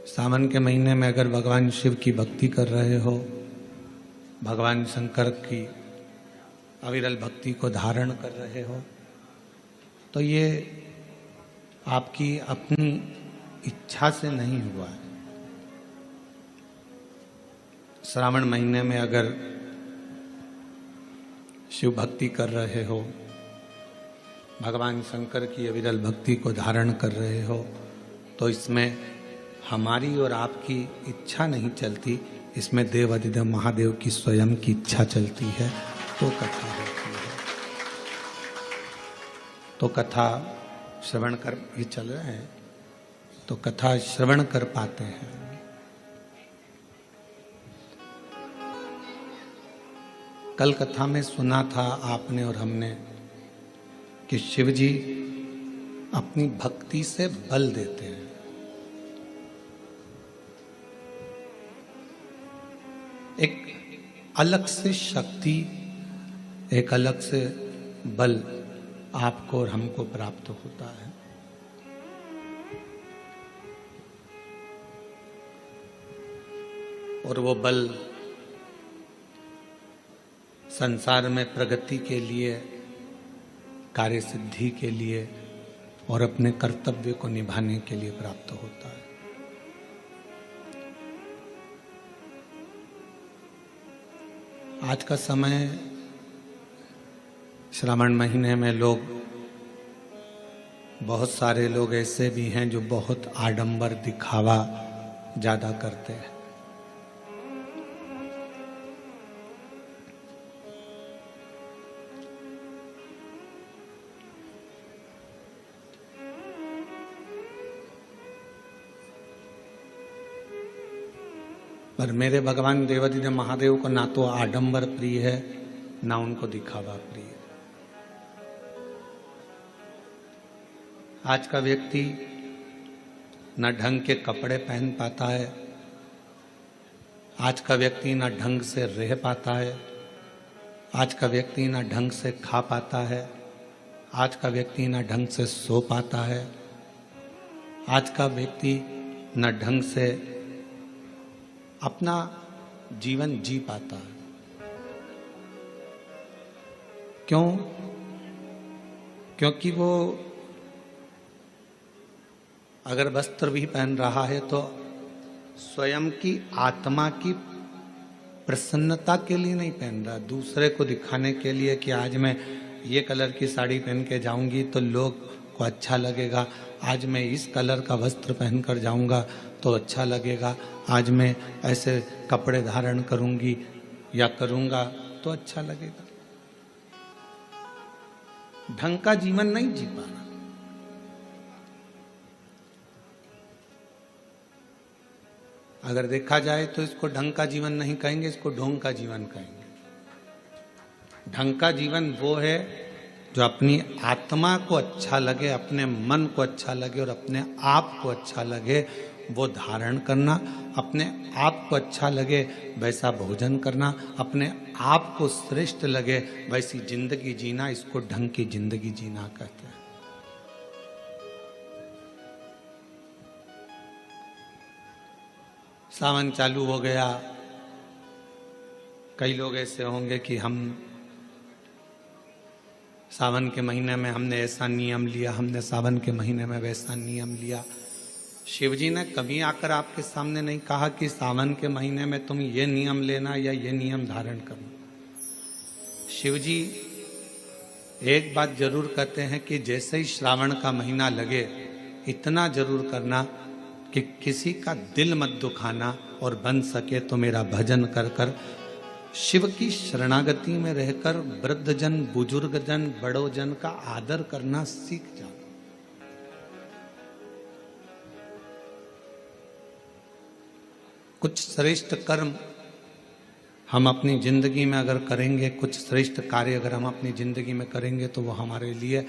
सावन के महीने में अगर भगवान शिव की भक्ति कर रहे हो, भगवान शंकर की अविरल भक्ति को धारण कर रहे हो, तो ये आपकी अपनी इच्छा से नहीं हुआ है। श्रावण महीने में अगर शिव भक्ति कर रहे हो, भगवान शंकर की अविरल भक्ति को धारण कर रहे हो, तो इसमें हमारी और आपकी इच्छा नहीं चलती, इसमें देव अधिदेव महादेव की स्वयं की इच्छा चलती है, तो कथा होती है। तो कथा श्रवण कर, ये चल रहे हैं तो कथा श्रवण कर पाते हैं। कल कथा में सुना था आपने और हमने कि शिव जी अपनी भक्ति से बल देते हैं। एक अलग से शक्ति, एक अलग से बल आपको और हमको प्राप्त होता है। और वो बल संसार में प्रगति के लिए, कार्य सिद्धि के लिए और अपने कर्तव्य को निभाने के लिए प्राप्त होता है। आज का समय, श्रावण महीने में लोग, बहुत सारे लोग ऐसे भी हैं जो बहुत आडंबर दिखावा ज्यादा करते हैं। पर मेरे भगवान देवाधिदेव महादेव को ना तो आडंबर प्रिय है, ना उनको दिखावा प्रिय है। आज का व्यक्ति न ढंग के कपड़े पहन पाता है, आज का व्यक्ति न ढंग से रह पाता है, आज का व्यक्ति न ढंग से खा पाता है, आज का व्यक्ति न ढंग से सो पाता है, आज का व्यक्ति न ढंग से अपना जीवन जी पाता है। क्यों? क्योंकि वो अगर वस्त्र भी पहन रहा है तो स्वयं की आत्मा की प्रसन्नता के लिए नहीं पहन रहा, दूसरे को दिखाने के लिए कि आज मैं ये कलर की साड़ी पहन के जाऊंगी तो लोग को अच्छा लगेगा, आज मैं इस कलर का वस्त्र पहनकर जाऊंगा तो अच्छा लगेगा, आज मैं ऐसे कपड़े धारण करूंगी या करूंगा तो अच्छा लगेगा। ढंग का जीवन नहीं जी पा रहा। अगर देखा जाए तो इसको ढंग का जीवन नहीं कहेंगे, इसको ढोंग का जीवन कहेंगे। ढंग का जीवन वो है जो अपनी आत्मा को अच्छा लगे, अपने मन को अच्छा लगे और अपने आप को अच्छा लगे वो धारण करना, अपने आप को अच्छा लगे वैसा भोजन करना, अपने आप को श्रेष्ठ लगे वैसी जिंदगी जीना, इसको ढंग की जिंदगी जीना कहते हैं। सावन चालू हो गया, कई लोग ऐसे होंगे कि हम सावन के महीने में हमने ऐसा नियम लिया, हमने सावन के महीने में वैसा नियम लिया। शिवजी ने कभी आकर आपके सामने नहीं कहा कि सावन के महीने में तुम ये नियम लेना या ये नियम धारण करना। शिवजी एक बात जरूर कहते हैं कि जैसे ही श्रावण का महीना लगे इतना जरूर करना कि किसी का दिल मत दुखाना और बन सके तो मेरा भजन कर कर शिव की शरणागति में रहकर वृद्धजन, बुजुर्गजन, बड़ोजन का आदर करना सीख जाओ। कुछ श्रेष्ठ कर्म हम अपनी जिंदगी में अगर करेंगे, कुछ श्रेष्ठ कार्य अगर हम अपनी जिंदगी में करेंगे तो वो हमारे लिए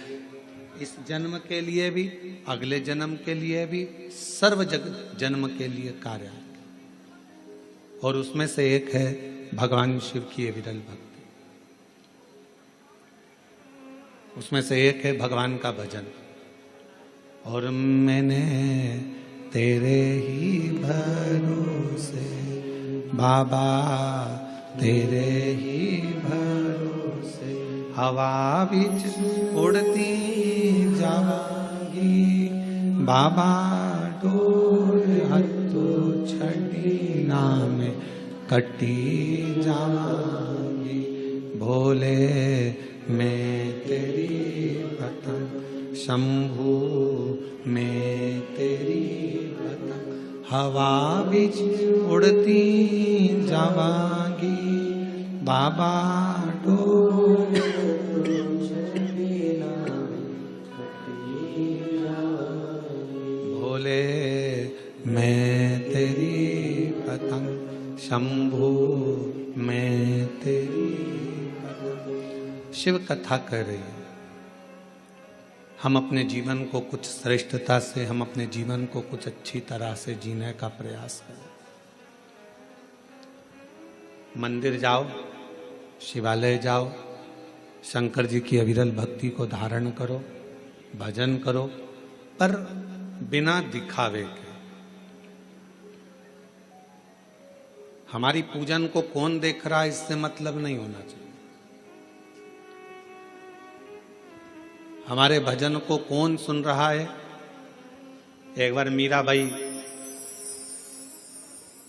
इस जन्म के लिए भी, अगले जन्म के लिए भी, सर्व जन्म के लिए कार्य है। और उसमें से एक है भगवान शिव की अविरल भक्ति, उसमें से एक है भगवान का भजन। और मैंने तेरे ही भरोसे बाबा, तेरे ही भरोसे हवा बिच उड़ती जावांगी बाबा, डोर हत्थों छड़ी नाम कटी जावांगी। भोले मैं तेरी पतंग, शंभू मैं तेरी पतंग, हवा बिच उड़ती जावांगी बाबा, डोर भोले मैं तेरी पतंग, शंभू मैं तेरी पतंग। शिव कथा कर रही है। हम अपने जीवन को कुछ श्रेष्ठता से, हम अपने जीवन को कुछ अच्छी तरह से जीने का प्रयास करें। मंदिर जाओ, शिवालय जाओ, शंकर जी की अविरल भक्ति को धारण करो, भजन करो, पर बिना दिखावे के। हमारी पूजन को कौन देख रहा है इससे मतलब नहीं होना चाहिए। हमारे भजन को कौन सुन रहा है। एक बार मीराबाई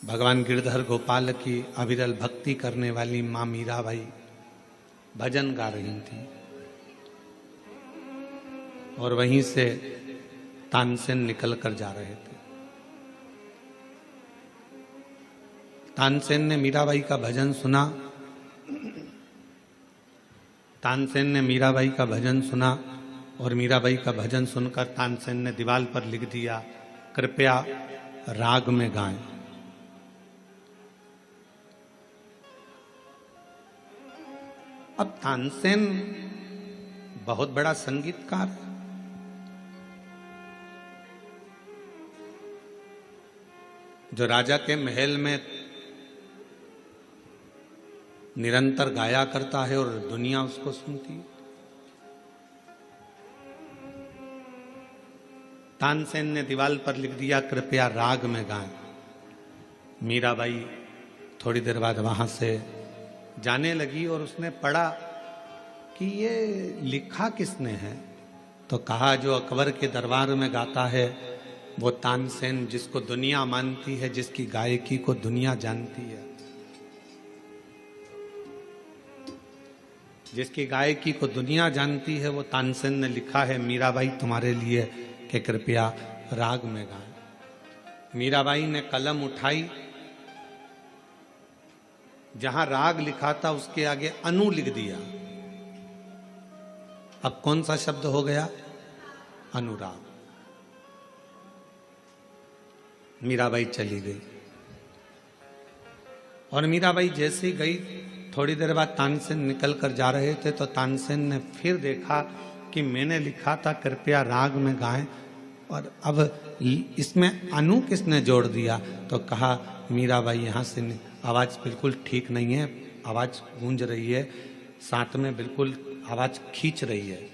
भगवान गिरधर गोपाल की अविरल भक्ति करने वाली मां मीराबाई भजन गा रही थी और वहीं से तानसेन निकल कर जा रहे थे। तानसेन ने मीराबाई का भजन सुना। तानसेन ने मीराबाई का भजन सुना और मीराबाई का भजन सुनकर तानसेन ने दीवार पर लिख दिया, कृपया राग में गाएं। अब तानसेन बहुत बड़ा संगीतकार है। जो राजा के महल में निरंतर गाया करता है और दुनिया उसको सुनती है। तानसेन ने दीवार पर लिख दिया, कृपया राग में गाएं। मीराबाई थोड़ी देर बाद वहां से जाने लगी और उसने पढ़ा कि ये लिखा किसने है। तो कहा, जो अकबर के दरबार में गाता है वो तानसेन, जिसको दुनिया मानती है, जिसकी गायकी को दुनिया जानती है, जिसकी गायकी को दुनिया जानती है, वो तानसेन ने लिखा है मीराबाई तुम्हारे लिए कि कृपया राग में गाएं। मीराबाई ने कलम उठाई, जहां राग लिखा था उसके आगे अनु लिख दिया। अब कौन सा शब्द हो गया? अनुराग। मीराबाई चली गई और मीराबाई जैसे ही गई, थोड़ी देर बाद तानसेन निकल कर जा रहे थे तो तानसेन ने फिर देखा कि मैंने लिखा था कृपया राग में गाएं, और अब इसमें अनु किसने जोड़ दिया। तो कहा, मीराबाई यहाँ से आवाज बिल्कुल ठीक नहीं है, आवाज गूंज रही है, साथ में बिल्कुल आवाज खींच रही है।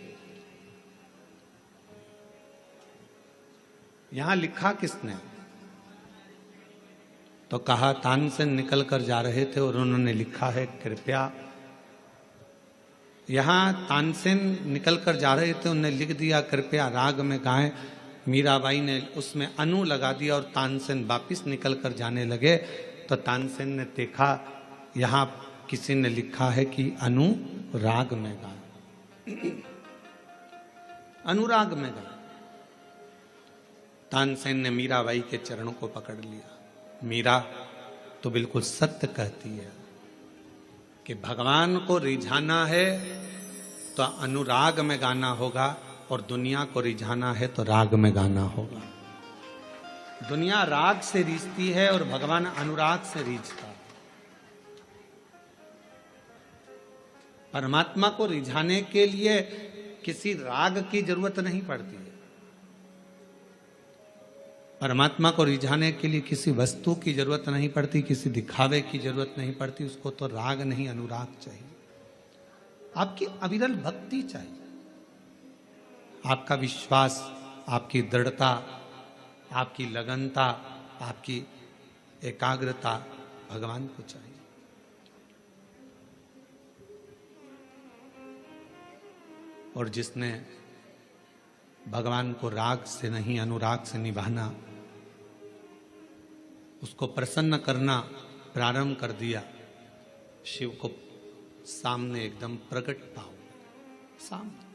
यहां लिखा किसने? तो कहा, तानसेन निकल कर जा रहे थे और उन्होंने लिखा है कृपया। यहां तानसेन निकल कर जा रहे थे, उन्होंने लिख दिया कृपया राग में गाएं। मीराबाई ने उसमें अनु लगा दिया और तानसेन वापिस निकल कर जाने लगे। तो तानसेन ने देखा यहां किसी ने लिखा है कि अनुराग में गाएं, अनुराग में गाएं। तानसेन ने मीराबाई के चरणों को पकड़ लिया। मीरा तो बिल्कुल सत्य कहती है कि भगवान को रिझाना है तो अनुराग में गाना होगा, और दुनिया को रिझाना है तो राग में गाना होगा। दुनिया राग से रीझती है और भगवान अनुराग से रीझता है। परमात्मा को रिझाने के लिए किसी राग की जरूरत नहीं पड़ती है। परमात्मा को रिझाने के लिए किसी वस्तु की जरूरत नहीं पड़ती, किसी दिखावे की जरूरत नहीं पड़ती। उसको तो राग नहीं, अनुराग चाहिए। आपकी अविरल भक्ति चाहिए, आपका विश्वास, आपकी दृढ़ता, आपकी लगनता, आपकी एकाग्रता भगवान को चाहिए। और जिसने भगवान को राग से नहीं अनुराग से निभाना, उसको प्रसन्न करना प्रारंभ कर दिया, शिव को सामने एकदम प्रकट पाओ सामने।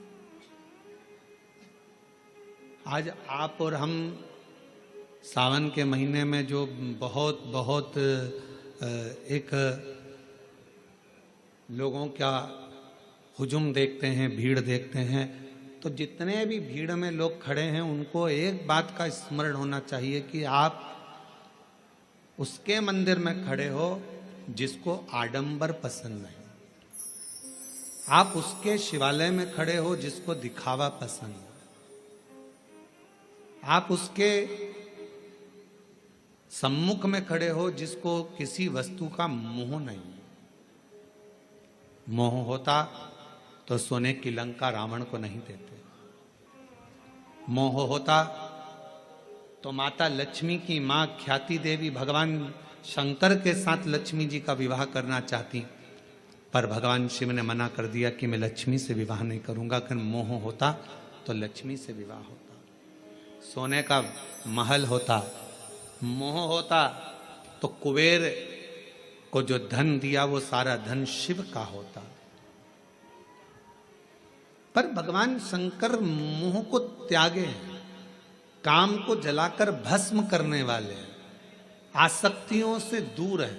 आज आप और हम सावन के महीने में जो बहुत बहुत एक लोगों का हुजूम देखते हैं, भीड़ देखते हैं, तो जितने भी भीड़ में लोग खड़े हैं उनको एक बात का स्मरण होना चाहिए कि आप उसके मंदिर में खड़े हो जिसको आडंबर पसंद नहीं। आप उसके शिवालय में खड़े हो जिसको दिखावा पसंद है। आप उसके सम्मुख में खड़े हो जिसको किसी वस्तु का मोह नहीं। मोह होता तो सोने की लंका रावण को नहीं देते। मोह होता तो माता लक्ष्मी की मां ख्याति देवी भगवान शंकर के साथ लक्ष्मी जी का विवाह करना चाहती, पर भगवान शिव ने मना कर दिया कि मैं लक्ष्मी से विवाह नहीं करूंगा। अगर मोह होता तो लक्ष्मी से विवाह होता। सोने का महल होता, मोह होता तो कुबेर को जो धन दिया वो सारा धन शिव का होता। पर भगवान शंकर मोह को त्यागे हैं, काम को जलाकर भस्म करने वाले हैं, आसक्तियों से दूर है।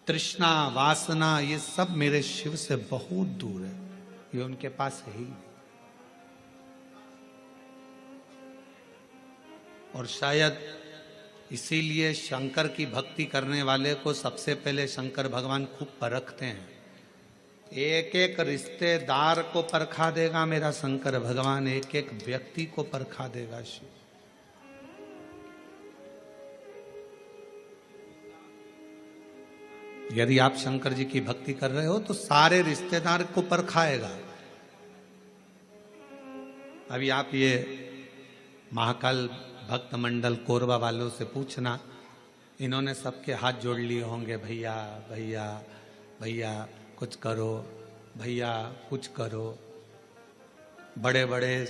तृष्णा वासना ये सब मेरे शिव से बहुत दूर है, ये उनके पास है ही नहीं। और शायद इसीलिए शंकर की भक्ति करने वाले को सबसे पहले शंकर भगवान खूब परखते हैं। एक एक रिश्तेदार को परखा देगा मेरा शंकर भगवान, एक एक व्यक्ति को परखा देगा शिव। यदि आप शंकर जी की भक्ति कर रहे हो तो सारे रिश्तेदार को परखाएगा। अभी आप ये महाकाल भक्त मंडल कोरबा वालों से पूछना, इन्होंने सबके हाथ जोड़ लिए होंगे, भैया भैया भैया कुछ करो, भैया कुछ करो। बड़े बड़े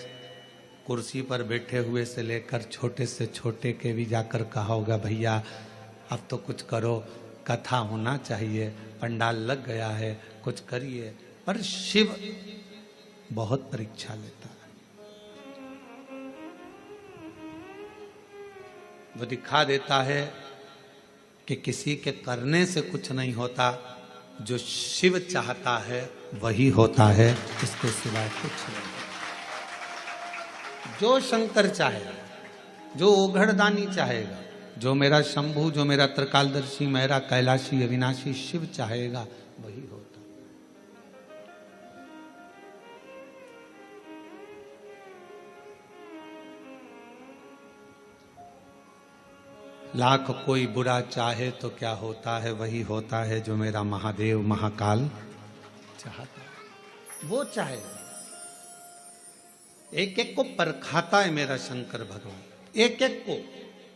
कुर्सी पर बैठे हुए से लेकर छोटे से छोटे के भी जाकर कहा होगा, भैया अब तो कुछ करो, कथा होना चाहिए, पंडाल लग गया है, कुछ करिए। पर शिव बहुत परीक्षा लेता है। वो दिखा देता है कि किसी के करने से कुछ नहीं होता, जो शिव चाहता है वही होता है, इसके सिवाय कुछ नहीं। जो शंकर चाहेगा, जो ओघड़दानी चाहेगा, जो मेरा शंभु, जो मेरा त्रिकालदर्शी, मेरा कैलाशी अविनाशी शिव चाहेगा वही होता। लाख कोई बुरा चाहे तो क्या होता है, वही होता है जो मेरा महादेव महाकाल चाहता है, वो चाहेगा। एक एक को परखाता है मेरा शंकर भगवान, एक एक को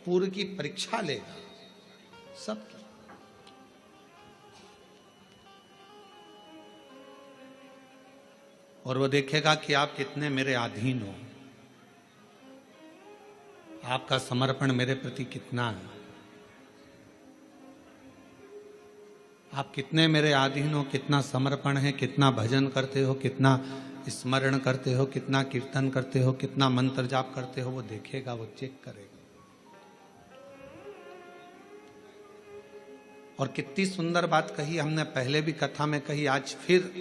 पूर्व की परीक्षा लेगा सबकी। और वो देखेगा कि आप कितने मेरे अधीन हो, आपका समर्पण मेरे प्रति कितना है, आप कितने मेरे अधीन हो, कितना समर्पण है, कितना भजन करते हो, कितना स्मरण करते हो, कितना कीर्तन करते हो, कितना मंत्र जाप करते हो, वो देखेगा, वो चेक करेगा। और कितनी सुंदर बात कही हमने, पहले भी कथा में कही, आज फिर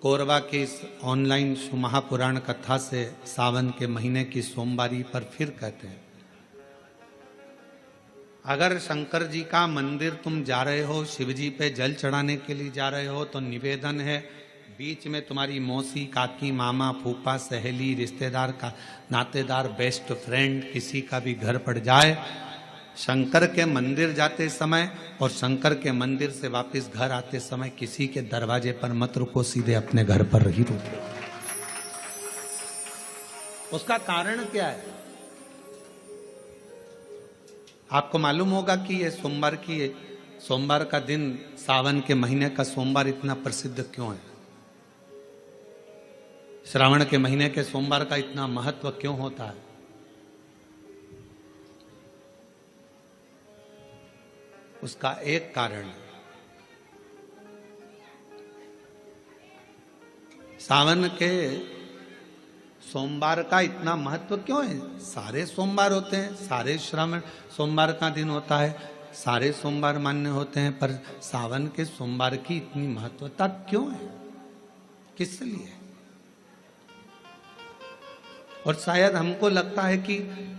कोरबा की इस ऑनलाइन महापुराण कथा से सावन के महीने की सोमवारी पर फिर कहते हैं, अगर शंकर जी का मंदिर तुम जा रहे हो, शिव जी पे जल चढ़ाने के लिए जा रहे हो, तो निवेदन है बीच में तुम्हारी मौसी, काकी, मामा, फूफा, सहेली, रिश्तेदार का नातेदार, बेस्ट फ्रेंड किसी का भी घर पड़ जाए, शंकर के मंदिर जाते समय और शंकर के मंदिर से वापस घर आते समय किसी के दरवाजे पर मत रुको, सीधे अपने घर पर ही रुको। उसका कारण क्या है? आपको मालूम होगा कि ये सोमवार का दिन, सावन के महीने का सोमवार इतना प्रसिद्ध क्यों है? श्रावण के महीने के सोमवार का इतना महत्व क्यों होता है? उसका एक कारण है। सावन के सोमवार का इतना महत्व क्यों है? सारे सोमवार होते हैं, सारे श्रावण सोमवार का दिन होता है, सारे सोमवार मान्य होते हैं, पर सावन के सोमवार की इतनी महत्वता क्यों है? किस लिए? और शायद हमको लगता है कि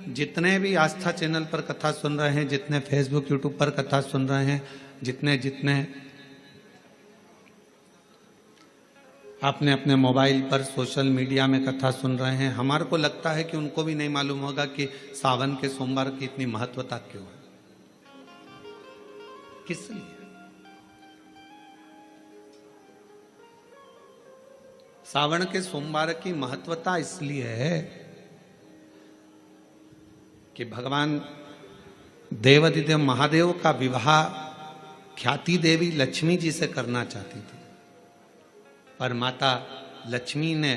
जितने भी आस्था चैनल पर कथा सुन रहे हैं, जितने फेसबुक यूट्यूब पर कथा सुन रहे हैं, जितने अपने अपने मोबाइल पर सोशल मीडिया में कथा सुन रहे हैं, हमारे को लगता है कि उनको भी नहीं मालूम होगा कि सावन के सोमवार की इतनी महत्वता क्यों है, किस लिए। सावन के सोमवार की महत्वता इसलिए है कि भगवान देवाधिदेव महादेव का विवाह ख्याति देवी लक्ष्मी जी से करना चाहती थी, पर माता लक्ष्मी ने,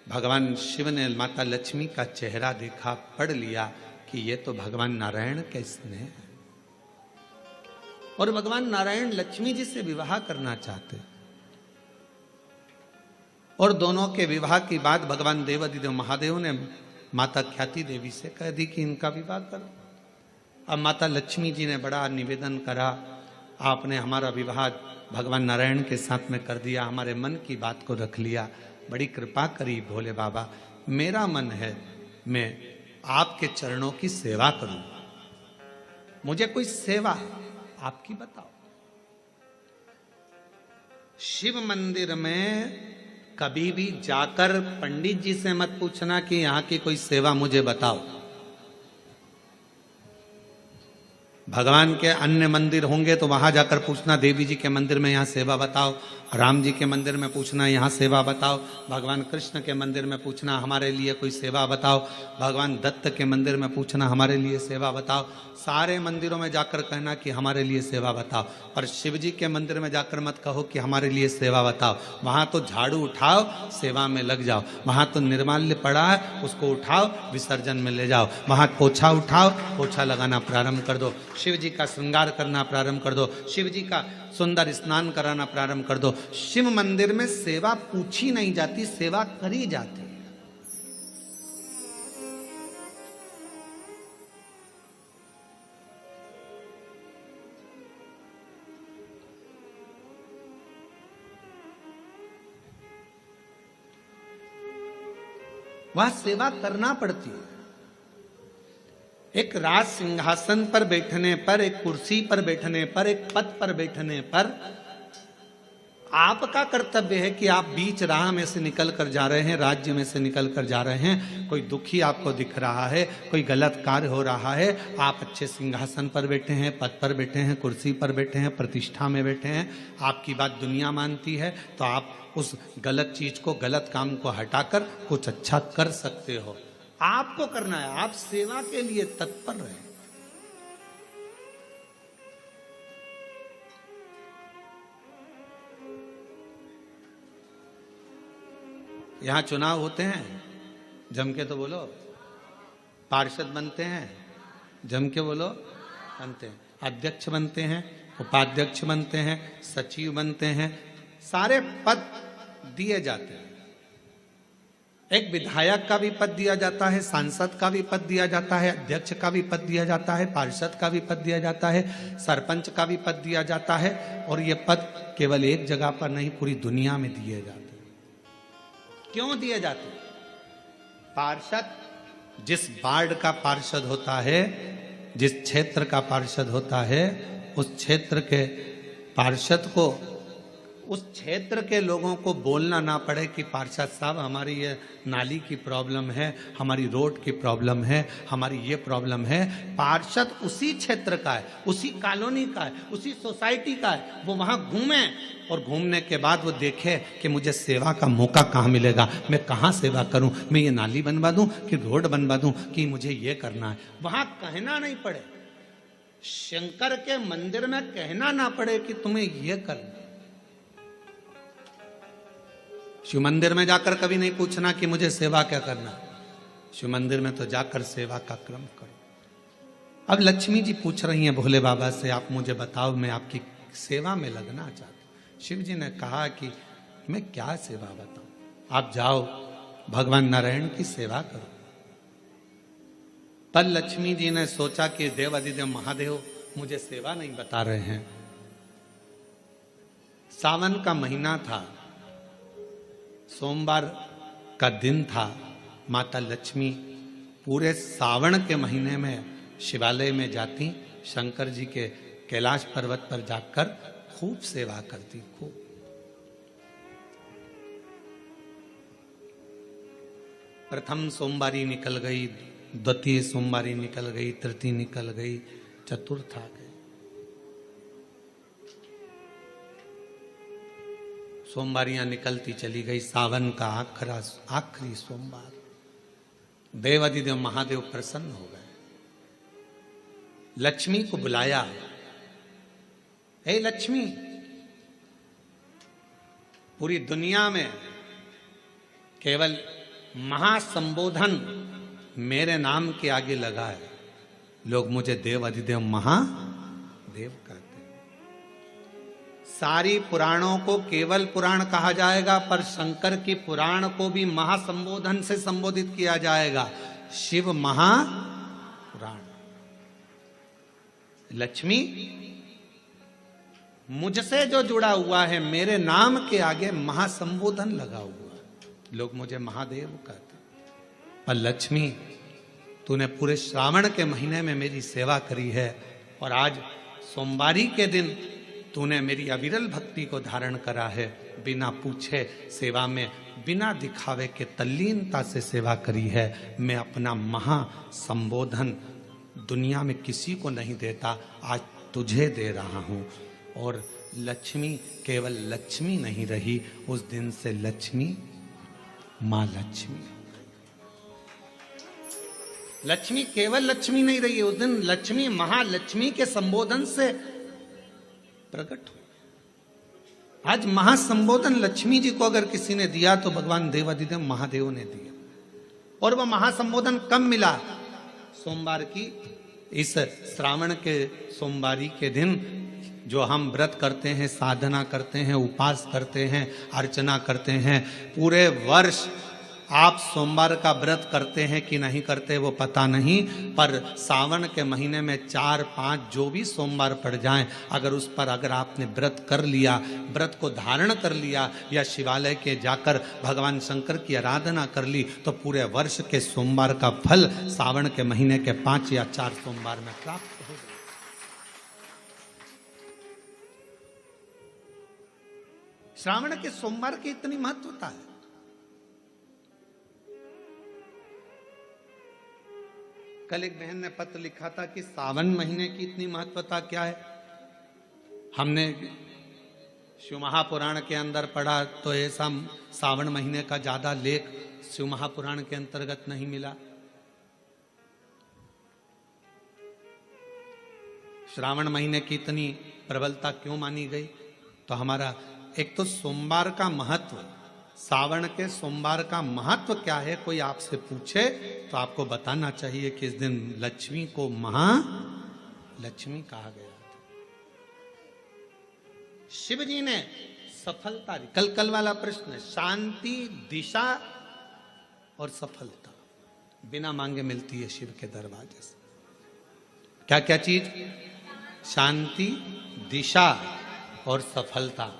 भगवान शिव ने माता लक्ष्मी का चेहरा देखा, पढ़ लिया कि ये तो भगवान नारायण का स्नेह है, और भगवान नारायण लक्ष्मी जी से विवाह करना चाहते। और दोनों के विवाह की बात भगवान देवाधिदेव महादेव ने माता ख्याति देवी से कह दी कि इनका विवाह करो। अब माता लक्ष्मी जी ने बड़ा निवेदन करा, आपने हमारा विवाह भगवान नारायण के साथ में कर दिया, हमारे मन की बात को रख लिया, बड़ी कृपा करी भोले बाबा, मेरा मन है मैं आपके चरणों की सेवा करूं, मुझे कोई सेवा आपकी बताओ। शिव मंदिर में कभी भी जाकर पंडित जी से मत पूछना कि यहां की कोई सेवा मुझे बताओ। भगवान के अन्य मंदिर होंगे तो वहां जाकर पूछना, देवी जी के मंदिर में यहाँ सेवा बताओ, राम जी के मंदिर में पूछना यहाँ सेवा बताओ, भगवान कृष्ण के मंदिर में पूछना हमारे लिए कोई सेवा बताओ, भगवान दत्त के मंदिर में पूछना हमारे लिए सेवा बताओ। सारे मंदिरों में जाकर कहना कि हमारे लिए सेवा बताओ, और शिव जी के मंदिर में जाकर मत कहो कि हमारे लिए सेवा बताओ। वहां तो झाड़ू उठाओ, सेवा में लग जाओ। वहां तो निर्माल्य पड़ा है, उसको उठाओ, विसर्जन में ले जाओ। वहां पोछा उठाओ, पोछा लगाना प्रारंभ कर दो, शिव जी का श्रृंगार करना प्रारंभ कर दो, शिव जी का सुंदर स्नान कराना प्रारंभ कर दो। शिव मंदिर में सेवा पूछी नहीं जाती, सेवा करी जाती। वहां सेवा करना पड़ती है। एक राज सिंहासन पर बैठने पर, एक कुर्सी पर बैठने पर, एक पद पर बैठने पर आपका कर्तव्य है कि आप बीच राह में से निकल कर जा रहे हैं, राज्य में से निकल कर जा रहे हैं, कोई दुखी आपको दिख रहा है, कोई गलत कार्य हो रहा है, आप अच्छे सिंहासन पर बैठे हैं, पद पर बैठे हैं, कुर्सी पर बैठे हैं, प्रतिष्ठा में बैठे हैं, आपकी बात दुनिया मानती है, तो आप उस गलत चीज को, गलत काम को हटाकर कुछ अच्छा कर सकते हो। आपको करना है, आप सेवा के लिए तत्पर रहें। यहां चुनाव होते हैं, जम के तो बोलो, पार्षद बनते हैं, जम के बोलो, बनते हैं, अध्यक्ष बनते हैं, उपाध्यक्ष बनते हैं, सचिव बनते हैं, सारे पद दिए जाते हैं। एक विधायक का भी पद दिया जाता है, सांसद का भी पद दिया जाता है, अध्यक्ष का भी पद दिया जाता है, पार्षद का भी पद दिया जाता है, सरपंच का भी पद दिया जाता है। और ये पद केवल एक जगह पर नहीं, पूरी दुनिया में दिए जाते हैं। क्यों दिए जाते? पार्षद जिस वार्ड का पार्षद होता है, जिस क्षेत्र का पार्षद होता है, उस क्षेत्र के पार्षद को, उस क्षेत्र के लोगों को बोलना ना पड़े कि पार्षद साहब हमारी ये नाली की प्रॉब्लम है, हमारी रोड की प्रॉब्लम है, हमारी ये प्रॉब्लम है। पार्षद उसी क्षेत्र का है, उसी कॉलोनी का है, उसी सोसाइटी का है। वो वहाँ घूमे और घूमने के बाद वो देखे कि मुझे सेवा का मौका कहाँ मिलेगा, मैं कहाँ सेवा करूँ, मैं ये नाली बनवा दूँ कि रोड बनवा दूँ कि मुझे ये करना है। वहाँ कहना नहीं पड़े, शंकर के मंदिर में कहना ना पड़े कि तुम्हें यह करना। शिव मंदिर में जाकर कभी नहीं पूछना कि मुझे सेवा क्या करना, शिव मंदिर में तो जाकर सेवा का क्रम करो। अब लक्ष्मी जी पूछ रही हैं भोले बाबा से, आप मुझे बताओ, मैं आपकी सेवा में लगना चाहती हूं। शिव जी ने कहा कि मैं क्या सेवा बताऊं, आप जाओ भगवान नारायण की सेवा करो। पर लक्ष्मी जी ने सोचा कि देवाधिदेव महादेव मुझे सेवा नहीं बता रहे हैं। सावन का महीना था, सोमवार का दिन था। माता लक्ष्मी पूरे सावन के महीने में शिवालय में जाती, शंकर जी के कैलाश पर्वत पर जाकर खूब सेवा करती, खूब। प्रथम सोमवारी निकल गई, द्वितीय सोमवारी निकल गई, तृतीय निकल गई, चतुर्थ आ गई। सोमवारियां निकलती चली गई। सावन का आखिरी सोमवार, देवाधिदेव महादेव प्रसन्न हो गए। लक्ष्मी को बुलाया, हे लक्ष्मी, पूरी दुनिया में केवल महासंबोधन मेरे नाम के आगे लगा है। लोग मुझे देवाधिदेव महादेव कहते हैं। सारी पुराणों को केवल पुराण कहा जाएगा, पर शंकर की पुराण को भी महासंबोधन से संबोधित किया जाएगा, शिव महापुराण। लक्ष्मी, मुझसे जो जुड़ा हुआ है, मेरे नाम के आगे महासंबोधन लगा हुआ है, लोग मुझे महादेव कहते। पर लक्ष्मी, तूने पूरे श्रावण के महीने में मेरी सेवा करी है, और आज सोमवारी के दिन तूने मेरी अविरल भक्ति को धारण करा है। बिना पूछे सेवा में, बिना दिखावे के तल्लीनता से सेवा करी है। मैं अपना महासंबोधन दुनिया में किसी को नहीं देता, आज तुझे दे रहा हूं। और लक्ष्मी केवल लक्ष्मी नहीं रही, उस दिन से लक्ष्मी मां लक्ष्मी। लक्ष्मी केवल लक्ष्मी नहीं रही, उस दिन लक्ष्मी महालक्ष्मी के संबोधन से प्रकट हुई। आज महासंबोधन लक्ष्मी जी को अगर किसी ने दिया तो भगवान देवाधिदेव महादेव ने दिया। और वह महासंबोधन कब मिला? सोमवार की इस श्रावण के सोमवारी के दिन, जो हम व्रत करते हैं, साधना करते हैं, उपास करते हैं, अर्चना करते हैं। पूरे वर्ष आप सोमवार का व्रत करते हैं कि नहीं करते वो पता नहीं, पर सावन के महीने में 4-5 जो भी सोमवार पड़ जाएं, अगर आपने व्रत कर लिया, व्रत को धारण कर लिया, या शिवालय के जाकर भगवान शंकर की आराधना कर ली, तो पूरे वर्ष के सोमवार का फल सावन के महीने के 5 या 4 सोमवार में प्राप्त हो गया। श्रावण के सोमवार की इतनी महत्वता है। कल एक बहन ने पत्र लिखा था कि सावन महीने की इतनी महत्वता क्या है। हमने शिव महापुराण के अंदर पढ़ा तो ऐसा सावन महीने का ज्यादा लेख शिव महापुराण के अंतर्गत नहीं मिला। श्रावण महीने की इतनी प्रबलता क्यों मानी गई? तो हमारा एक तो सोमवार का महत्व, सावन के सोमवार का महत्व क्या है, कोई आपसे पूछे तो आपको बताना चाहिए कि इस दिन लक्ष्मी को महालक्ष्मी कहा गया था। शिव जी ने सफलता दी। कल वाला प्रश्न, शांति, दिशा और सफलता बिना मांगे मिलती है शिव के दरवाजे से। क्या क्या चीज? शांति, दिशा और सफलता।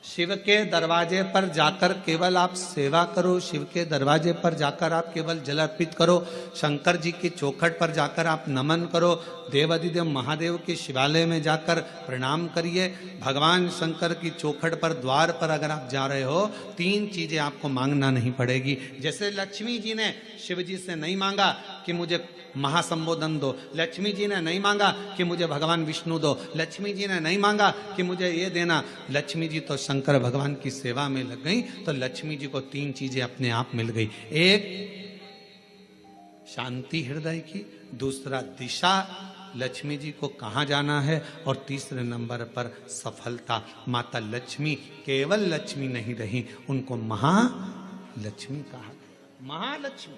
शिव के दरवाजे पर जाकर केवल आप सेवा करो, शिव के दरवाजे पर जाकर आप केवल जल अर्पित करो, शंकर जी की चौखट पर जाकर आप नमन करो, देवाधिदेव महादेव के शिवालय में जाकर प्रणाम करिए। भगवान शंकर की चौखट पर, द्वार पर अगर आप जा रहे हो, 3 चीजें आपको मांगना नहीं पड़ेगी। जैसे लक्ष्मी जी ने शिव जी से नहीं मांगा कि मुझे महासंबोधन दो, लक्ष्मी जी ने नहीं मांगा कि मुझे भगवान विष्णु दो, लक्ष्मी जी ने नहीं मांगा कि मुझे ये देना। लक्ष्मी जी तो शंकर भगवान की सेवा में लग गई, तो लक्ष्मी जी को 3 चीजें अपने आप मिल गई। एक, शांति हृदय की, दूसरा दिशा लक्ष्मी जी को कहाँ जाना है, और तीसरे नंबर पर सफलता। माता लक्ष्मी केवल लक्ष्मी नहीं रही, उनको महालक्ष्मी कहा गया। महालक्ष्मी